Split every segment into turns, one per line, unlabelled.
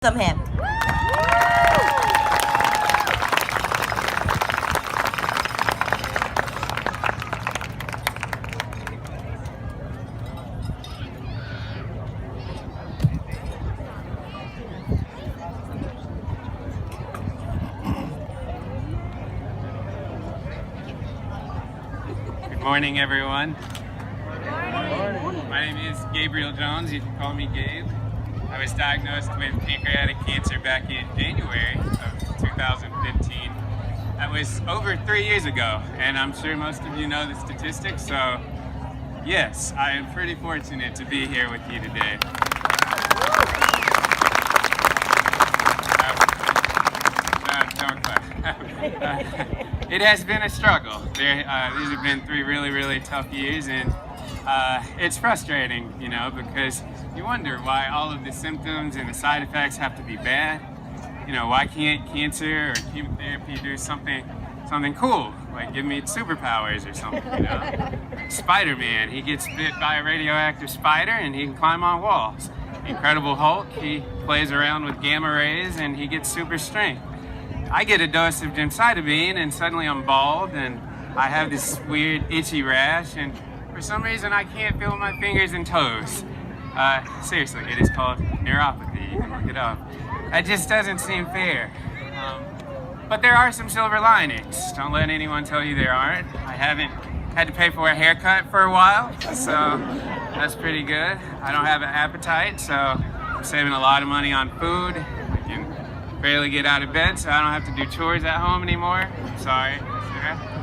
some him.
Good morning, everyone. My name is Gabriel Jones. You can call me Gabe. I was diagnosed with pancreatic cancer back in January of 2015. That was over 3 years ago, and I'm sure most of you know the statistics, so yes, I am pretty fortunate to be here with you today. Don't clap. It has been a struggle. These have been 3 really tough years, and it's frustrating, you know, because you wonder why all of the symptoms and the side effects have to be bad. You know, why can't cancer or chemotherapy do something cool, like give me superpowers or something, you know? Spider-Man, he gets bit by a radioactive spider and he can climb on walls. Incredible Hulk, he plays around with gamma rays and he gets super strength. I get a dose of gemcitabine and suddenly I'm bald and I have this weird itchy rash, and for some reason I can't feel my fingers and toes. Seriously, it is called neuropathy. You can look it up. That just doesn't seem fair. But there are some silver linings. Don't let anyone tell you there aren't. I haven't had to pay for a haircut for a while, so that's pretty good. I don't have an appetite, so I'm saving a lot of money on food. I can barely get out of bed, so I don't have to do chores at home anymore. I'm sorry.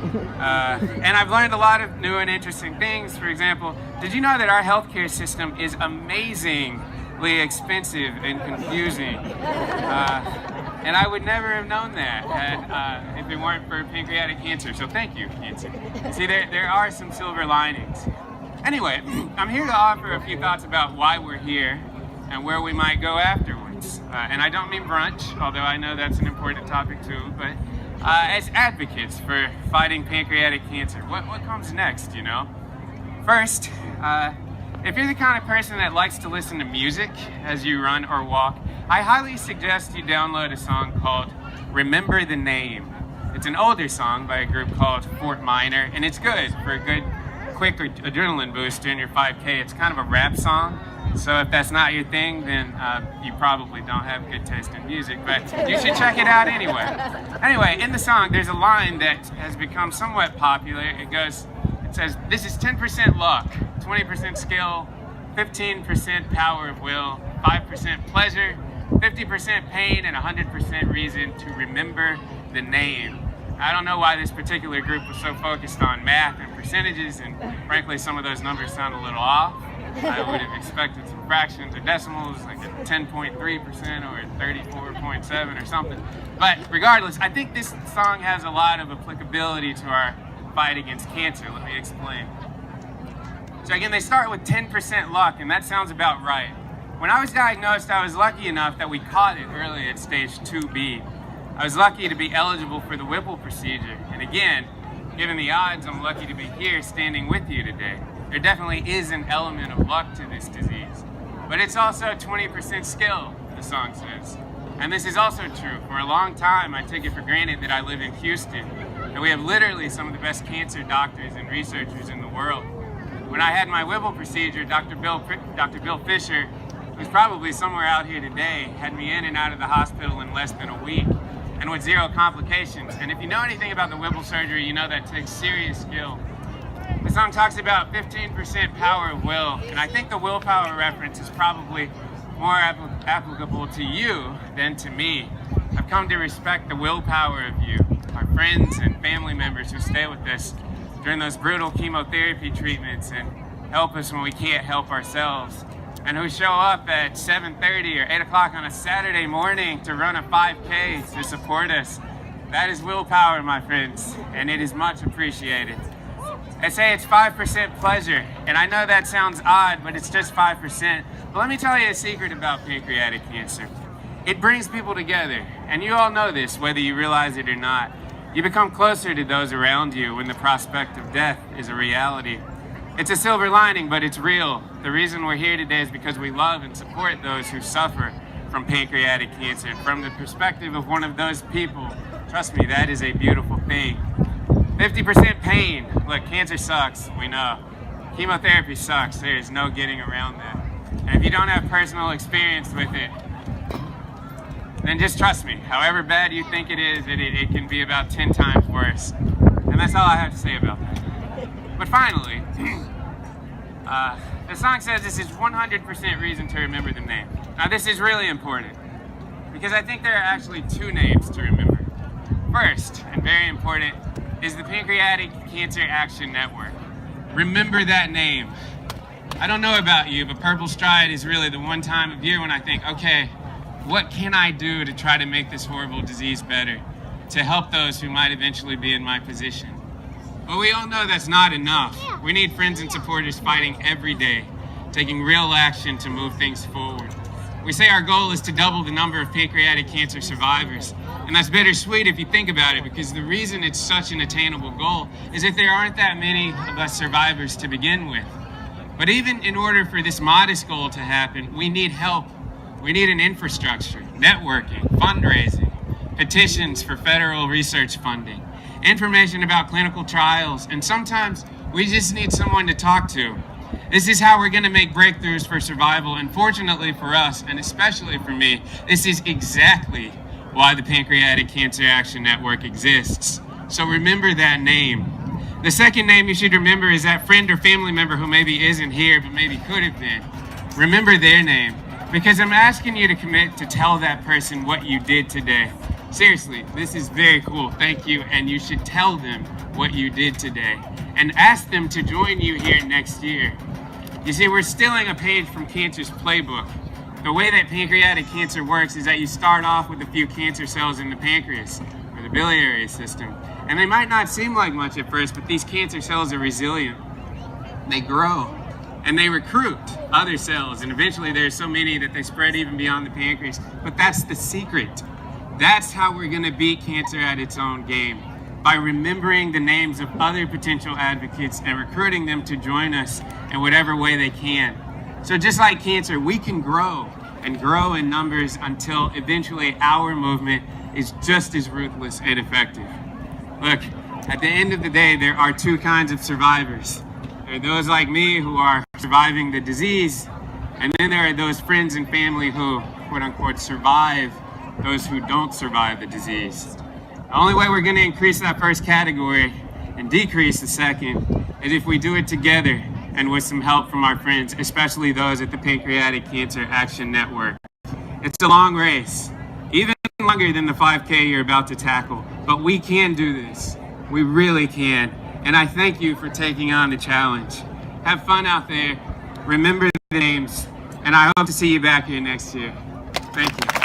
And I've learned a lot of new and interesting things. For example, did you know that our healthcare system is amazingly expensive and confusing? And I would never have known that if it weren't for pancreatic cancer. So thank you, cancer. See, there are some silver linings. Anyway, I'm here to offer a few thoughts about why we're here and where we might go afterwards. And I don't mean brunch, although I know that's an important topic too, but as advocates for fighting pancreatic cancer, what comes next, you know? First, if you're the kind of person that likes to listen to music as you run or walk, I highly suggest you download a song called Remember the Name. It's an older song by a group called Fort Minor, and it's good for a good, quick adrenaline boost in your 5K. It's kind of a rap song, so if that's not your thing, then you probably don't have good taste in music, but you should check it out anyway. Anyway, in the song, there's a line that has become somewhat popular. It says, this is 10% luck, 20% skill, 15% power of will, 5% pleasure, 50% pain, and 100% reason to remember the name. I don't know why this particular group was so focused on math and percentages, and frankly, some of those numbers sound a little off. I would have expected some fractions or decimals, like a 10.3% or a 34.7 or something. But regardless, I think this song has a lot of applicability to our fight against cancer. Let me explain. So again, they start with 10% luck, and that sounds about right. When I was diagnosed, I was lucky enough that we caught it early at stage 2B. I was lucky to be eligible for the Whipple procedure. And again, given the odds, I'm lucky to be here standing with you today. There definitely is an element of luck to this disease. But it's also 20% skill, the song says. And this is also true. For a long time, I took it for granted that I live in Houston, and we have literally some of the best cancer doctors and researchers in the world. When I had my Whipple procedure, Dr. Bill Fisher, who's probably somewhere out here today, had me in and out of the hospital in less than a week, and with 0 complications. And if you know anything about the Whipple surgery, you know that takes serious skill. The song talks about 15% power of will, and I think the willpower reference is probably more applicable to you than to me. I've come to respect the willpower of you, our friends and family members who stay with us during those brutal chemotherapy treatments and help us when we can't help ourselves, and who show up at 7:30 or 8 o'clock on a Saturday morning to run a 5K to support us. That is willpower, my friends, and it is much appreciated. They say it's 5% pleasure, and I know that sounds odd, but it's just 5%. But let me tell you a secret about pancreatic cancer. It brings people together, and you all know this, whether you realize it or not. You become closer to those around you when the prospect of death is a reality. It's a silver lining, but it's real. The reason we're here today is because we love and support those who suffer from pancreatic cancer. And from the perspective of one of those people, trust me, that is a beautiful thing. 50% pain. Look, cancer sucks, we know. Chemotherapy sucks, there's no getting around that. And if you don't have personal experience with it, then just trust me, however bad you think it is, it can be about 10 times worse. And that's all I have to say about that. But finally, the song says this is 100% reason to remember the name. Now this is really important, because I think there are actually two names to remember. First, and very important, is the Pancreatic Cancer Action Network. Remember that name. I don't know about you, but PurpleStride is really the one time of year when I think, okay, what can I do to try to make this horrible disease better, to help those who might eventually be in my position? But we all know that's not enough. We need friends and supporters fighting every day, taking real action to move things forward. We say our goal is to double the number of pancreatic cancer survivors. And that's bittersweet if you think about it, because the reason it's such an attainable goal is that there aren't that many of us survivors to begin with. But even in order for this modest goal to happen, we need help. We need an infrastructure, networking, fundraising, petitions for federal research funding, information about clinical trials, and sometimes we just need someone to talk to. This is how we're going to make breakthroughs for survival, and fortunately for us, and especially for me, this is exactly why the Pancreatic Cancer Action Network exists. So remember that name. The second name you should remember is that friend or family member who maybe isn't here, but maybe could have been. Remember their name, because I'm asking you to commit to tell that person what you did today. Seriously, this is very cool, thank you, and you should tell them what you did today. And ask them to join you here next year. You see, we're stealing a page from cancer's playbook. The way that pancreatic cancer works is that you start off with a few cancer cells in the pancreas, or the biliary system. And they might not seem like much at first, but these cancer cells are resilient. They grow, and they recruit other cells, and eventually there's so many that they spread even beyond the pancreas. But that's the secret. That's how we're gonna beat cancer at its own game, by remembering the names of other potential advocates and recruiting them to join us in whatever way they can. So just like cancer, we can grow and grow in numbers until eventually our movement is just as ruthless and effective. Look, at the end of the day, there are two kinds of survivors. There are those like me who are surviving the disease, and then there are those friends and family who, quote unquote, survive those who don't survive the disease. The only way we're going to increase that first category and decrease the second is if we do it together and with some help from our friends, especially those at the Pancreatic Cancer Action Network. It's a long race, even longer than the 5K you're about to tackle, but we can do this. We really can. And I thank you for taking on the challenge. Have fun out there, remember the names, and I hope to see you back here next year. Thank you.